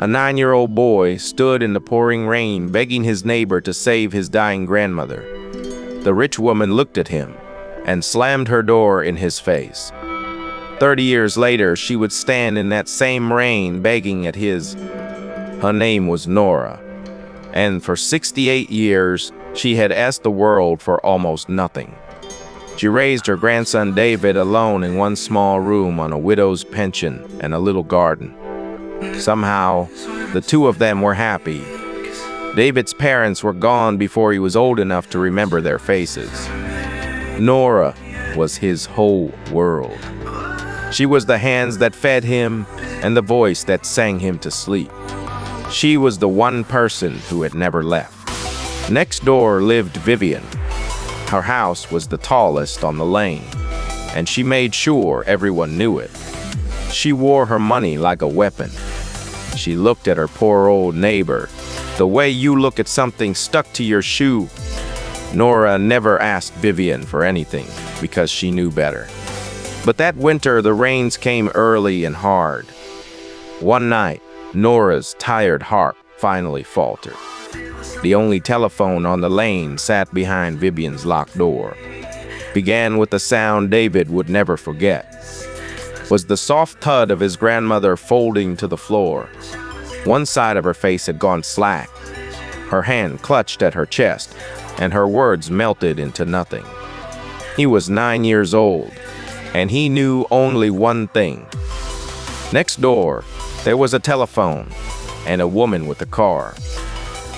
A 9-year-old boy stood in the pouring rain begging his neighbor to save his dying grandmother. The rich woman looked at him and slammed her door in his face. 30 years later, she would stand in that same rain begging at his. Her name was Nora, and for 68 years, she had asked the world for almost nothing. She raised her grandson David alone in one small room on a widow's pension and a little garden. Somehow, the two of them were happy. David's parents were gone before he was old enough to remember their faces. Nora was his whole world. She was the hands that fed him and the voice that sang him to sleep. She was the one person who had never left. Next door lived Vivian. Her house was the tallest on the lane, and she made sure everyone knew it. She wore her money like a weapon. She looked at her poor old neighbor, the way you look at something stuck to your shoe. Nora never asked Vivian for anything because she knew better. But that winter, the rains came early and hard. One night, Nora's tired heart finally faltered. The only telephone on the lane sat behind Vivian's locked door. Began with a sound David would never forget. Was the soft thud of his grandmother folding to the floor. One side of her face had gone slack. Her hand clutched at her chest, and her words melted into nothing. He was 9 years old, and he knew only one thing. Next door, there was a telephone and a woman with a car.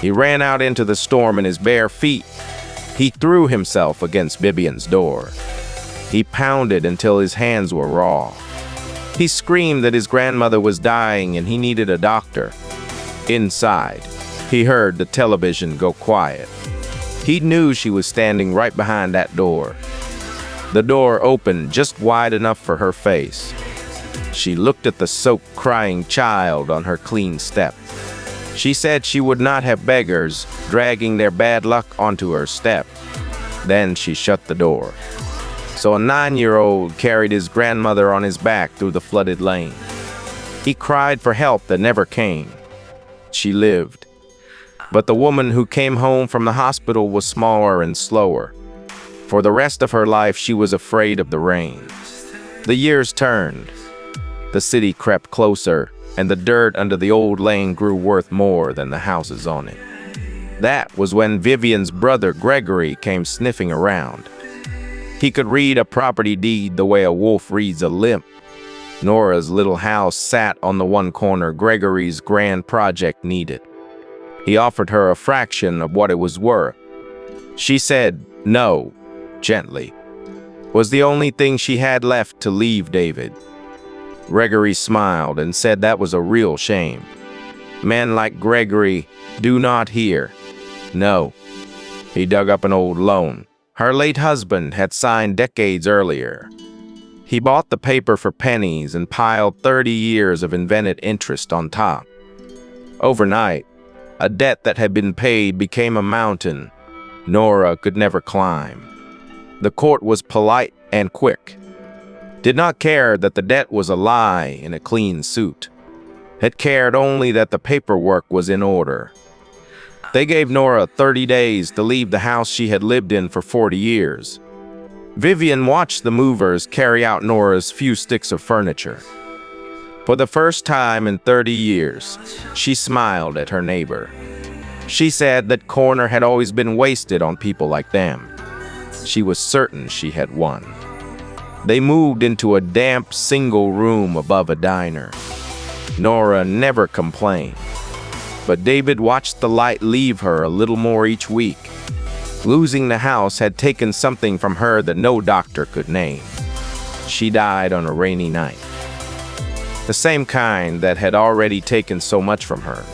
He ran out into the storm in his bare feet. He threw himself against Vivian's door. He pounded until his hands were raw. He screamed that his grandmother was dying and he needed a doctor. Inside, he heard the television go quiet. He knew she was standing right behind that door. The door opened just wide enough for her face. She looked at the soaked, crying child on her clean step. She said she would not have beggars dragging their bad luck onto her step. Then she shut the door. So a 9-year-old carried his grandmother on his back through the flooded lane. He cried for help that never came. She lived. But the woman who came home from the hospital was smaller and slower. For the rest of her life, she was afraid of the rain. The years turned. The city crept closer, and the dirt under the old lane grew worth more than the houses on it. That was when Vivian's brother Gregory came sniffing around. He could read a property deed the way a wolf reads a limp. Nora's little house sat on the one corner Gregory's grand project needed. He offered her a fraction of what it was worth. She said no, gently. Was the only thing she had left to leave David. Gregory smiled and said that was a real shame. Men like Gregory do not hear. No. He dug up an old loan her late husband had signed decades earlier. He bought the paper for pennies and piled 30 years of invented interest on top. Overnight, a debt that had been paid became a mountain Nora could never climb. The court was polite and quick. Did not care that the debt was a lie in a clean suit. It cared only that the paperwork was in order. They gave Nora 30 days to leave the house she had lived in for 40 years. Vivian watched the movers carry out Nora's few sticks of furniture. For the first time in 30 years, she smiled at her neighbor. She said that corner had always been wasted on people like them. She was certain she had won. They moved into a damp single room above a diner. Nora never complained, but David watched the light leave her a little more each week. Losing the house had taken something from her that no doctor could name. She died on a rainy night. The same kind that had already taken so much from her.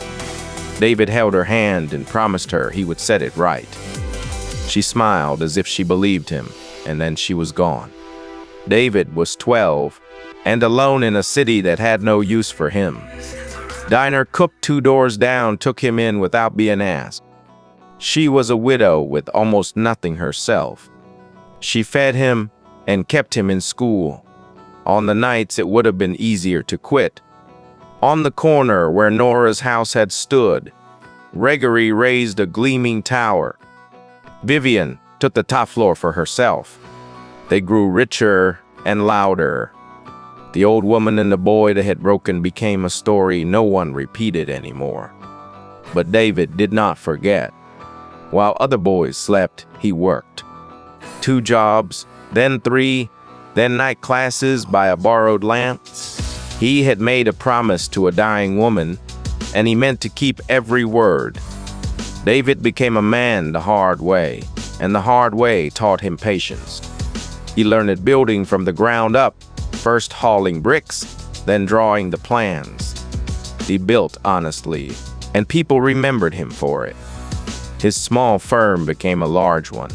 David held her hand and promised her he would set it right. She smiled as if she believed him, and then she was gone. David was 12 and alone in a city that had no use for him. Diner cook 2 doors down took him in without being asked. She was a widow with almost nothing herself. She fed him and kept him in school. On the nights it would have been easier to quit. On the corner where Nora's house had stood, Gregory raised a gleaming tower. Vivian took the top floor for herself. They grew richer and louder. The old woman and the boy that had broken became a story no one repeated anymore. But David did not forget. While other boys slept, he worked. 2 jobs, then 3, then night classes by a borrowed lamp. He had made a promise to a dying woman, and he meant to keep every word. David became a man the hard way, and the hard way taught him patience. He learned building from the ground up, first hauling bricks, then drawing the plans. He built honestly, and people remembered him for it. His small firm became a large one.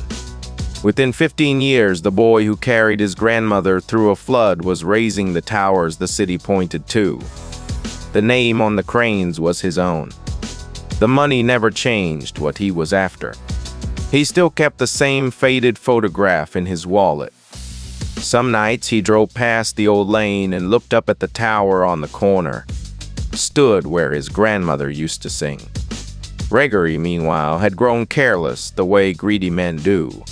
Within 15 years, the boy who carried his grandmother through a flood was raising the towers the city pointed to. The name on the cranes was his own. The money never changed what he was after. He still kept the same faded photograph in his wallet. Some nights he drove past the old lane and looked up at the tower on the corner, stood where his grandmother used to sing. Gregory, meanwhile, had grown careless the way greedy men do.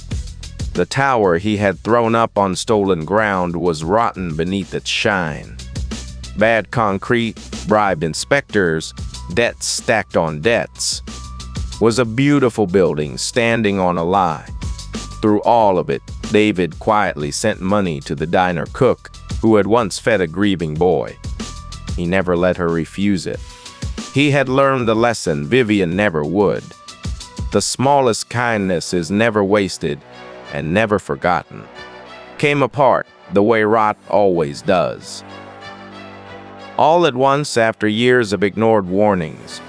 The tower he had thrown up on stolen ground was rotten beneath its shine. Bad concrete, bribed inspectors, debts stacked on debts. Was a beautiful building standing on a lie. Through all of it, David quietly sent money to the diner cook who had once fed a grieving boy. He never let her refuse it. He had learned the lesson Vivian never would. The smallest kindness is never wasted and never forgotten. Came apart the way rot always does. All at once, after years of ignored warnings,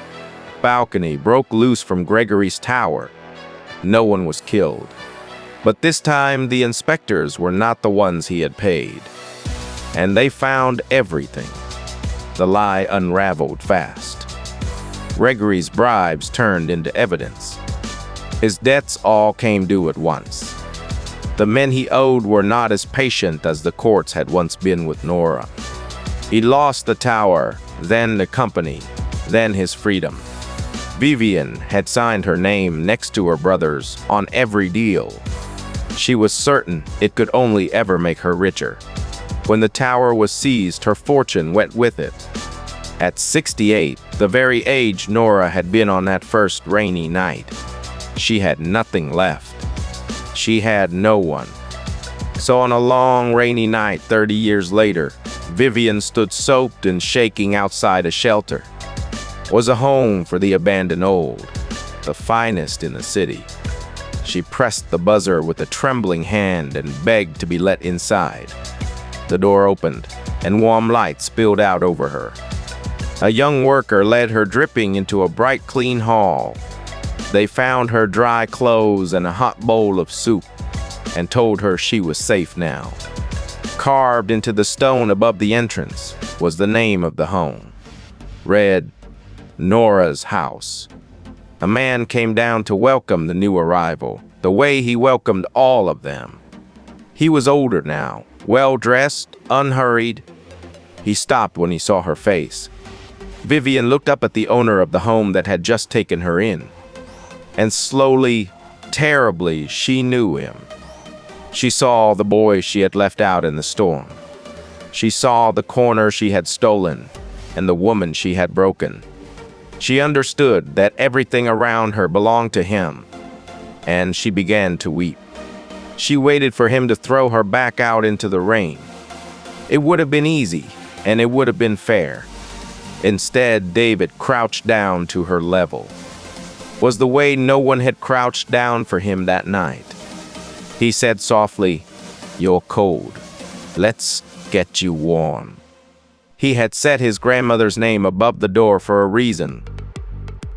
balcony broke loose from Gregory's tower. No one was killed. But this time, the inspectors were not the ones he had paid. And they found everything. The lie unraveled fast. Gregory's bribes turned into evidence. His debts all came due at once. The men he owed were not as patient as the courts had once been with Nora. He lost the tower, then the company, then his freedom. Vivian had signed her name next to her brother's on every deal. She was certain it could only ever make her richer. When the tower was seized, her fortune went with it. At 68, the very age Nora had been on that first rainy night, she had nothing left. She had no one. So on a long rainy night 30 years later, Vivian stood soaked and shaking outside a shelter. It was a home for the abandoned old, the finest in the city. She pressed the buzzer with a trembling hand and begged to be let inside. The door opened, and warm light spilled out over her. A young worker led her dripping into a bright, clean hall. They found her dry clothes and a hot bowl of soup, and told her she was safe now. Carved into the stone above the entrance was the name of the home. Read, Nora's house. A man came down to welcome the new arrival, the way he welcomed all of them. He was older now, well-dressed, unhurried. He stopped when he saw her face. Vivian looked up at the owner of the home that had just taken her in. And slowly, terribly, she knew him. She saw the boy she had left out in the storm. She saw the corner she had stolen and the woman she had broken. She understood that everything around her belonged to him, and she began to weep. She waited for him to throw her back out into the rain. It would have been easy, and it would have been fair. Instead, David crouched down to her level. Was the way no one had crouched down for him that night. He said softly, "You're cold. Let's get you warm." He had set his grandmother's name above the door for a reason.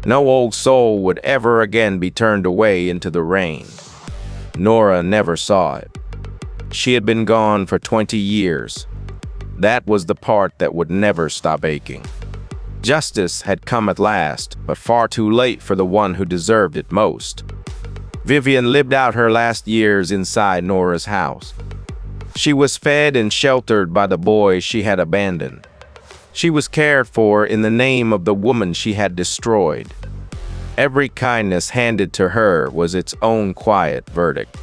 No old soul would ever again be turned away into the rain. Nora never saw it. She had been gone for 20 years. That was the part that would never stop aching. Justice had come at last, but far too late for the one who deserved it most. Vivian lived out her last years inside Nora's house. She was fed and sheltered by the boy she had abandoned. She was cared for in the name of the woman she had destroyed. Every kindness handed to her was its own quiet verdict.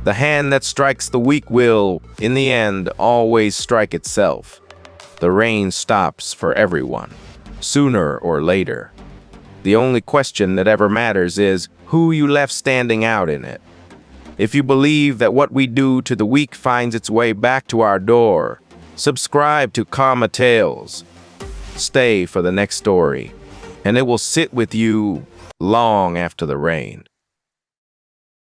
The hand that strikes the weak will, in the end, always strike itself. The rain stops for everyone, sooner or later. The only question that ever matters is who you left standing out in it. If you believe that what we do to the weak finds its way back to our door, subscribe to Karma Tales. Stay for the next story, and it will sit with you long after the rain.